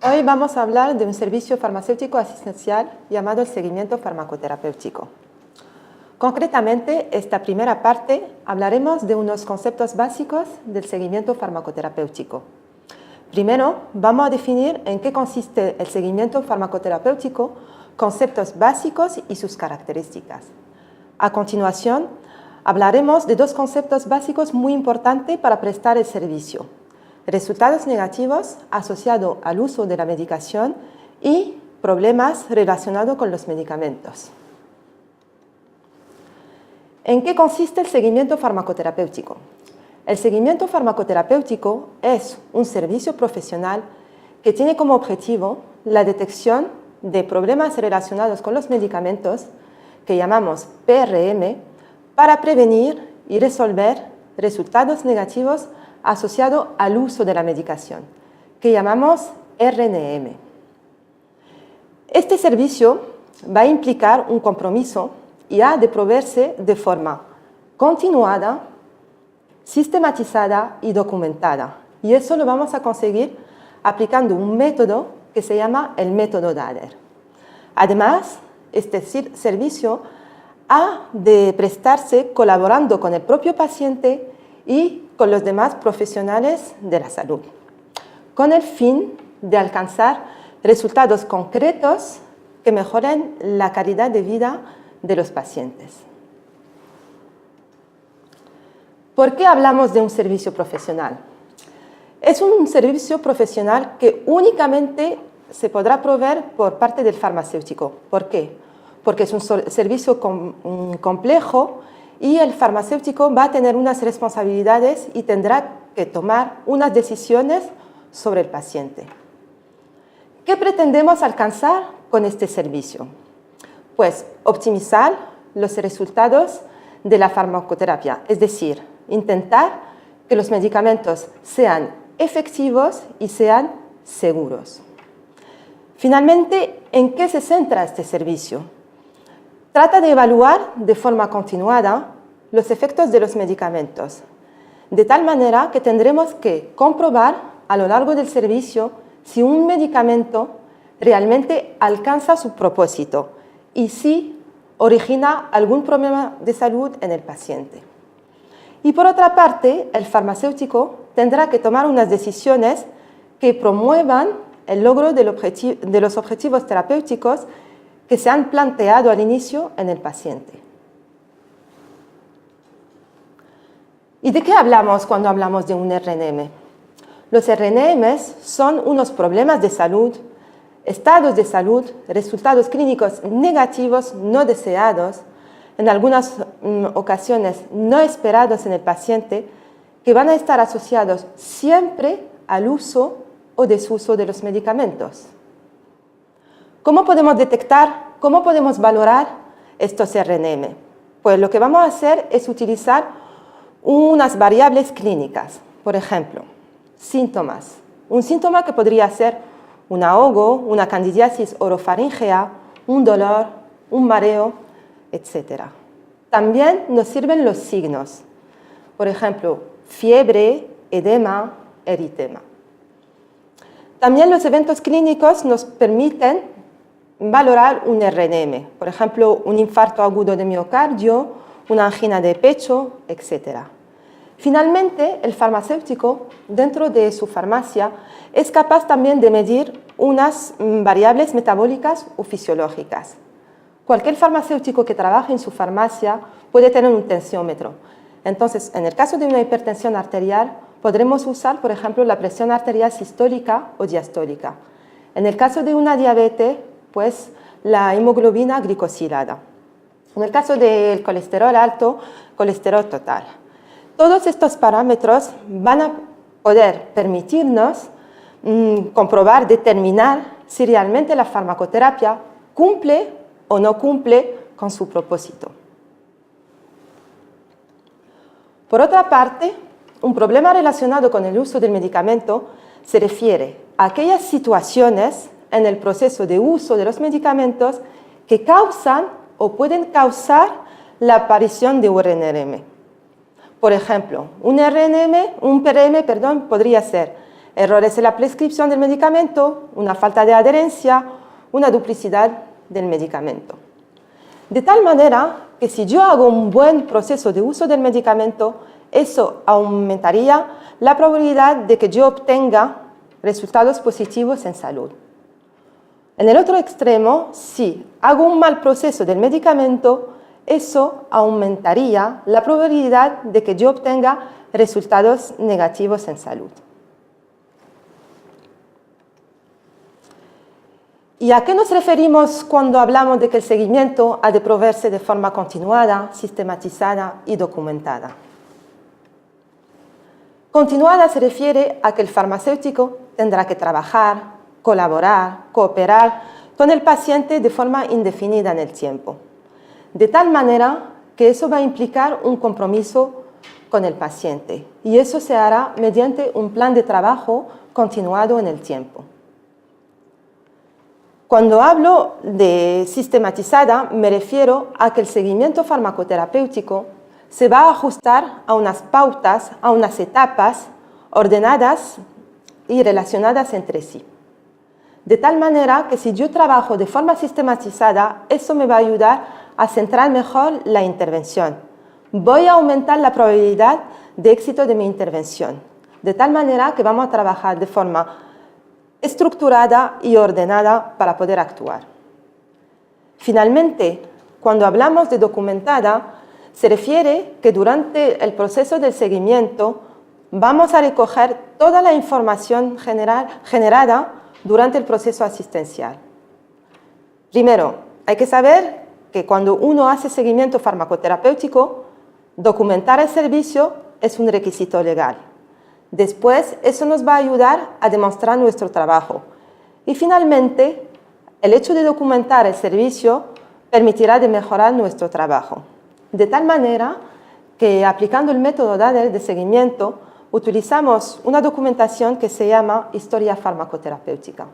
Hoy vamos a hablar de un servicio farmacéutico asistencial llamado el seguimiento farmacoterapéutico. Concretamente, esta primera parte hablaremos de unos conceptos básicos del seguimiento farmacoterapéutico. Primero, vamos a definir en qué consiste el seguimiento farmacoterapéutico, conceptos básicos y sus características. A continuación, hablaremos de dos conceptos básicos muy importantes para prestar el servicio: resultados negativos asociados al uso de la medicación y problemas relacionados con los medicamentos. ¿En qué consiste el seguimiento farmacoterapéutico? El seguimiento farmacoterapéutico es un servicio profesional que tiene como objetivo la detección de problemas relacionados con los medicamentos, que llamamos PRM, para prevenir y resolver resultados negativos asociado al uso de la medicación, que llamamos RNM. Este servicio va a implicar un compromiso y ha de proveerse de forma continuada, sistematizada y documentada. Y eso lo vamos a conseguir aplicando un método que se llama el método DADER. Además, este servicio ha de prestarse colaborando con el propio paciente y con los demás profesionales de la salud, con el fin de alcanzar resultados concretos que mejoren la calidad de vida de los pacientes. ¿Por qué hablamos de un servicio profesional? Es un servicio profesional que únicamente se podrá proveer por parte del farmacéutico. ¿Por qué? Porque es un servicio complejo y el farmacéutico va a tener unas responsabilidades y tendrá que tomar unas decisiones sobre el paciente. ¿Qué pretendemos alcanzar con este servicio? Pues optimizar los resultados de la farmacoterapia, es decir, intentar que los medicamentos sean efectivos y sean seguros. Finalmente, ¿en qué se centra este servicio? Trata de evaluar de forma continuada los efectos de los medicamentos, de tal manera que tendremos que comprobar a lo largo del servicio si un medicamento realmente alcanza su propósito y si origina algún problema de salud en el paciente. Y por otra parte, el farmacéutico tendrá que tomar unas decisiones que promuevan el logro de los objetivos terapéuticos que se han planteado al inicio en el paciente. ¿Y de qué hablamos cuando hablamos de un RNM? Los RNM son unos problemas de salud, estados de salud, resultados clínicos negativos no deseados, en algunas ocasiones no esperados en el paciente, que van a estar asociados siempre al uso o desuso de los medicamentos. ¿Cómo podemos detectar, cómo podemos valorar estos RNM? Pues lo que vamos a hacer es utilizar unas variables clínicas. Por ejemplo, síntomas. Un síntoma que podría ser un ahogo, una candidiasis orofaríngea, un dolor, un mareo, etc. También nos sirven los signos. Por ejemplo, fiebre, edema, eritema. También los eventos clínicos nos permiten valorar un RNM, por ejemplo, un infarto agudo de miocardio, una angina de pecho, etc. Finalmente, el farmacéutico, dentro de su farmacia, es capaz también de medir unas variables metabólicas o fisiológicas. Cualquier farmacéutico que trabaje en su farmacia puede tener un tensiómetro. Entonces, en el caso de una hipertensión arterial, podremos usar, por ejemplo, la presión arterial sistólica o diastólica. En el caso de una diabetes, pues la hemoglobina glicosilada. En el caso del colesterol alto, colesterol total. Todos estos parámetros van a poder permitirnos comprobar, determinar si realmente la farmacoterapia cumple o no cumple con su propósito. Por otra parte, un problema relacionado con el uso del medicamento se refiere a aquellas situaciones en el proceso de uso de los medicamentos que causan o pueden causar la aparición de un RNM. Por ejemplo, un PRM podría ser errores en la prescripción del medicamento, una falta de adherencia, una duplicidad del medicamento. De tal manera que si yo hago un buen proceso de uso del medicamento, eso aumentaría la probabilidad de que yo obtenga resultados positivos en salud. En el otro extremo, si hago un mal proceso del medicamento, eso aumentaría la probabilidad de que yo obtenga resultados negativos en salud. ¿Y a qué nos referimos cuando hablamos de que el seguimiento ha de proveerse de forma continuada, sistematizada y documentada? Continuada se refiere a que el farmacéutico tendrá que trabajar, colaborar, cooperar con el paciente de forma indefinida en el tiempo, de tal manera que eso va a implicar un compromiso con el paciente y eso se hará mediante un plan de trabajo continuado en el tiempo. Cuando hablo de sistematizada, me refiero a que el seguimiento farmacoterapéutico se va a ajustar a unas pautas, a unas etapas ordenadas y relacionadas entre sí. De tal manera que si yo trabajo de forma sistematizada, eso me va a ayudar a centrar mejor la intervención. Voy a aumentar la probabilidad de éxito de mi intervención. De tal manera que vamos a trabajar de forma estructurada y ordenada para poder actuar. Finalmente, cuando hablamos de documentada, se refiere que durante el proceso del seguimiento vamos a recoger toda la información generada durante el proceso asistencial. Primero, hay que saber que cuando uno hace seguimiento farmacoterapéutico, documentar el servicio es un requisito legal. Después, eso nos va a ayudar a demostrar nuestro trabajo. Y finalmente, el hecho de documentar el servicio permitirá de mejorar nuestro trabajo. De tal manera que aplicando el método DADER de seguimiento, utilizamos una documentación que se llama historia farmacoterapéutica.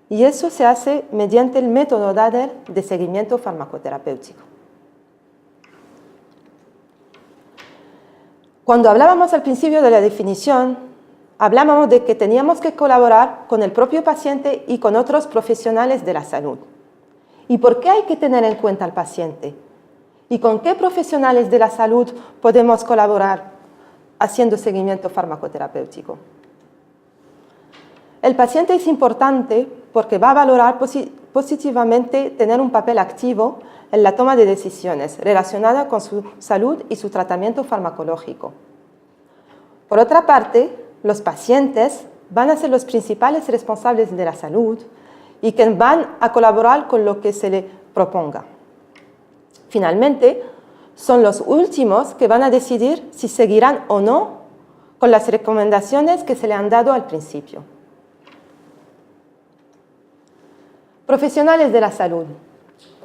Y eso se hace mediante el método DADER de seguimiento farmacoterapéutico. Cuando hablábamos al principio de la definición, hablábamos de que teníamos que colaborar con el propio paciente y con otros profesionales de la salud. ¿Y por qué hay que tener en cuenta al paciente? ¿Y con qué profesionales de la salud podemos colaborar haciendo seguimiento farmacoterapéutico? El paciente es importante porque va a valorar positivamente tener un papel activo en la toma de decisiones relacionada con su salud y su tratamiento farmacológico. Por otra parte, los pacientes van a ser los principales responsables de la salud y que van a colaborar con lo que se le proponga. Finalmente, son los últimos que van a decidir si seguirán o no con las recomendaciones que se le han dado al principio. Profesionales de la salud.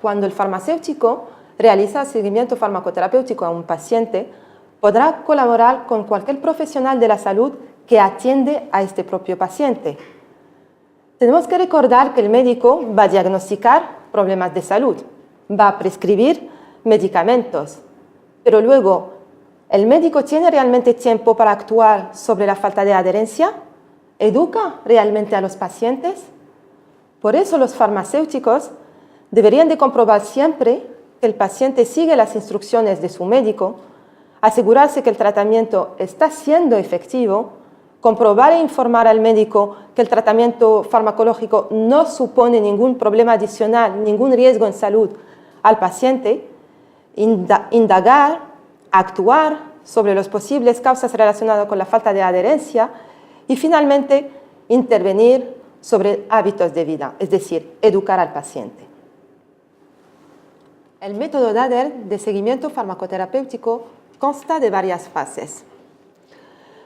Cuando el farmacéutico realiza seguimiento farmacoterapéutico a un paciente, podrá colaborar con cualquier profesional de la salud que atiende a este propio paciente. Tenemos que recordar que el médico va a diagnosticar problemas de salud, va a prescribir medicamentos, pero luego, ¿el médico tiene realmente tiempo para actuar sobre la falta de adherencia? ¿Educa realmente a los pacientes? Por eso los farmacéuticos deberían de comprobar siempre que el paciente sigue las instrucciones de su médico, asegurarse que el tratamiento está siendo efectivo, comprobar e informar al médico que el tratamiento farmacológico no supone ningún problema adicional, ningún riesgo en salud al paciente, indagar, actuar sobre las posibles causas relacionadas con la falta de adherencia y finalmente intervenir sobre hábitos de vida, es decir, educar al paciente. El método DADER de seguimiento farmacoterapéutico consta de varias fases.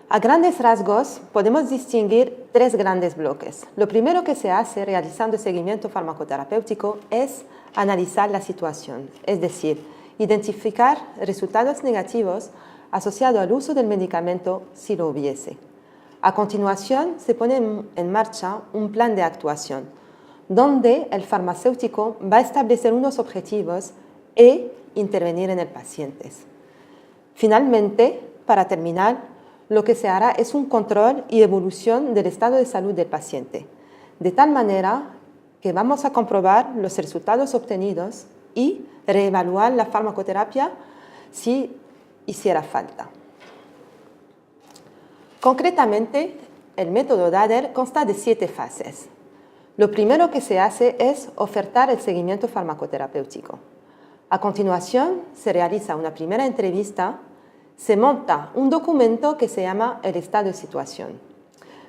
A grandes rasgos podemos distinguir tres grandes bloques. Lo primero que se hace realizando seguimiento farmacoterapéutico es analizar la situación, es decir, identificar resultados negativos asociados al uso del medicamento si lo hubiese. A continuación se pone en marcha un plan de actuación, donde el farmacéutico va a establecer unos objetivos e intervenir en el paciente. Finalmente, para terminar, lo que se hará es un control y evolución del estado de salud del paciente, de tal manera que vamos a comprobar los resultados obtenidos y reevaluar la farmacoterapia si hiciera falta. Concretamente, el método DADER consta de 7 fases. Lo primero que se hace es ofertar el seguimiento farmacoterapéutico. A continuación, se realiza una primera entrevista, se monta un documento que se llama el estado de situación.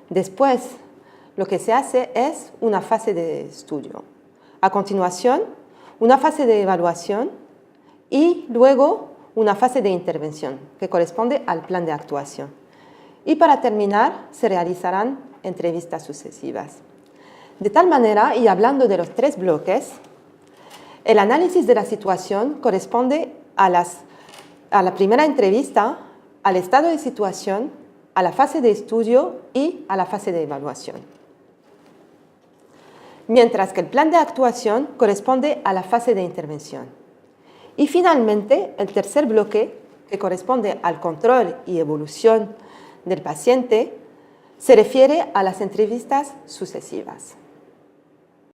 Después, lo que se hace es una fase de estudio. A continuación, una fase de evaluación y luego una fase de intervención que corresponde al plan de actuación. Y para terminar, se realizarán entrevistas sucesivas. De tal manera, y hablando de los 3 bloques, el análisis de la situación corresponde a la primera entrevista, al estado de situación, a la fase de estudio y a la fase de evaluación. Mientras que el plan de actuación corresponde a la fase de intervención. Y finalmente, el tercer bloque, que corresponde al control y evolución del paciente, se refiere a las entrevistas sucesivas.